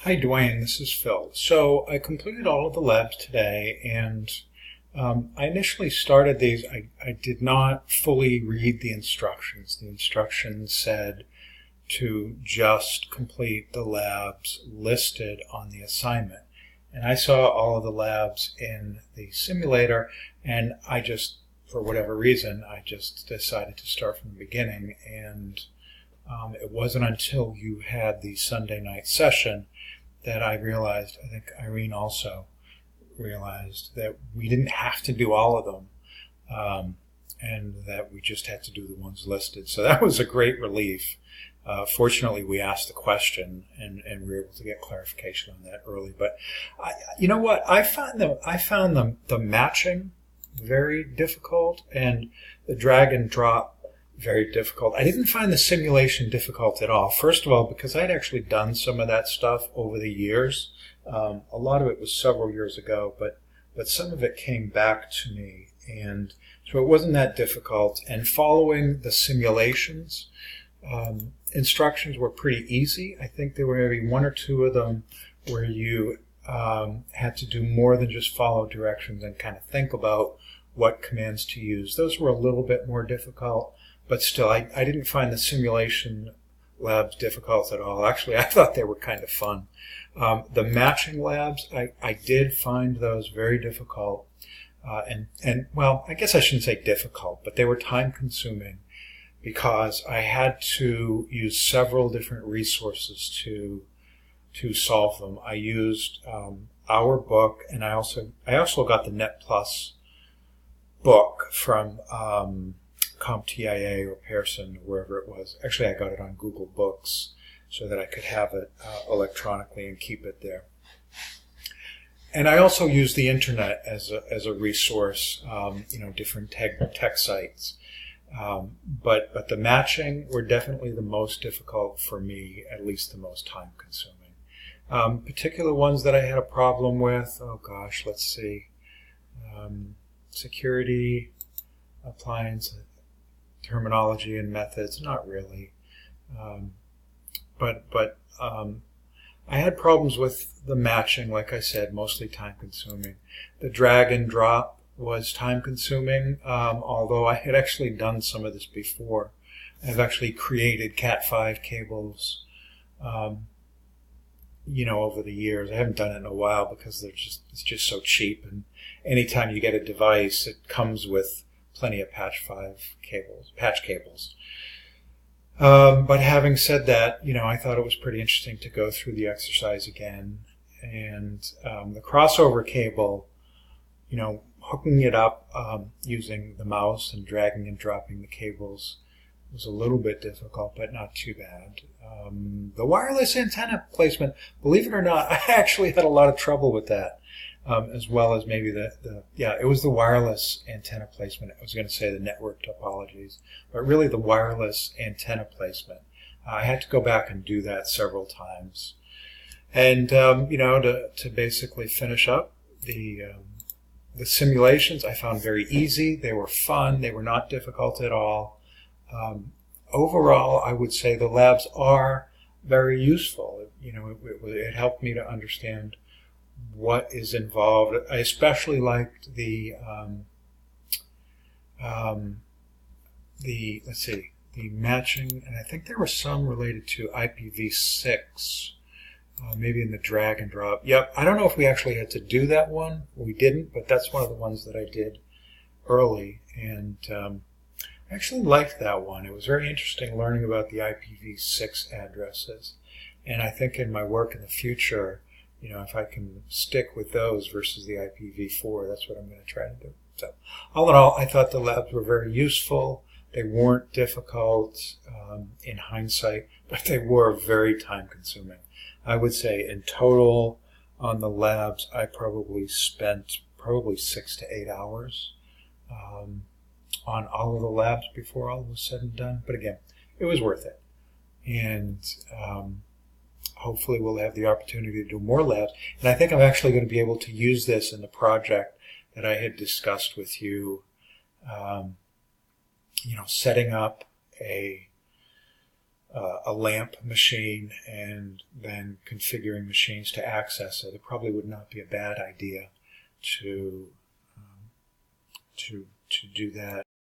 Hi, Dwayne. This is Phil. So I completed all of the labs today, and I initially started these. I did not fully read the instructions. The instructions said to just complete the labs listed on the assignment. And I saw all of the labs in the simulator, and I just, for whatever reason, I just decided to start from the beginning. And it wasn't until you had the Sunday night session that I realized, I think Irene also realized, that we didn't have to do all of them, and that we just had to do the ones listed. So that was a great relief. Fortunately, we asked the question, and we were able to get clarification on that early. But you know what? I found the matching very difficult, and the drag and drop very difficult. I didn't find the simulation difficult at all. First of all, because I'd actually done some of that stuff over the years. A lot of it was several years ago, but some of it came back to me, and so it wasn't that difficult. And following the simulations, instructions were pretty easy. I think there were maybe one or two of them where you had to do more than just follow directions and kind of think about what commands to use. Those were a little bit more difficult. But still, I didn't find the simulation labs difficult at all. Actually, I thought they were kind of fun. The matching labs, I did find those very difficult. And well, I guess I shouldn't say difficult, but they were time consuming because I had to use several different resources to solve them. I used our book, and I also got the NetPlus book from CompTIA or Pearson, wherever it was. Actually, I got it on Google Books so that I could have it electronically and keep it there. And I also used the internet as a resource, different tech sites. But the matching were definitely the most difficult for me, at least the most time consuming. Particular ones that I had a problem with, oh gosh, let's see. Security, appliance, terminology and methods, not really. But I had problems with the matching, like I said, mostly time consuming. The drag and drop was time consuming, although I had actually done some of this before. I've actually created Cat5 cables, over the years. I haven't done it in a while because it's just so cheap, and anytime you get a device, it comes with plenty of patch cables. But having said that, I thought it was pretty interesting to go through the exercise again. And the crossover cable, hooking it up using the mouse and dragging and dropping the cables was a little bit difficult, but not too bad. The wireless antenna placement, believe it or not, I actually had a lot of trouble with that. As well as maybe it was the wireless antenna placement. I was going to say the network topologies, but really the wireless antenna placement. I had to go back and do that several times. And, to basically finish up the simulations, I found very easy. They were fun. They were not difficult at all. Overall, I would say the labs are very useful. It helped me to understand what is involved. I especially liked the matching, and I think there were some related to IPv6, maybe in the drag and drop. Yep, I don't know if we actually had to do that one. We didn't, but that's one of the ones that I did early, and I actually liked that one. It was very interesting learning about the IPv6 addresses, and I think in my work in the future, if I can stick with those versus the IPv4, that's what I'm going to try to do. So, all in all, I thought the labs were very useful. They weren't difficult in hindsight, but they were very time-consuming. I would say in total on the labs, I probably spent 6 to 8 hours on all of the labs before all was said and done. But again, it was worth it. And hopefully we'll have the opportunity to do more labs. And I think I'm actually going to be able to use this in the project that I had discussed with you, setting up a a LAMP machine and then configuring machines to access it, it probably would not be a bad idea to to do that.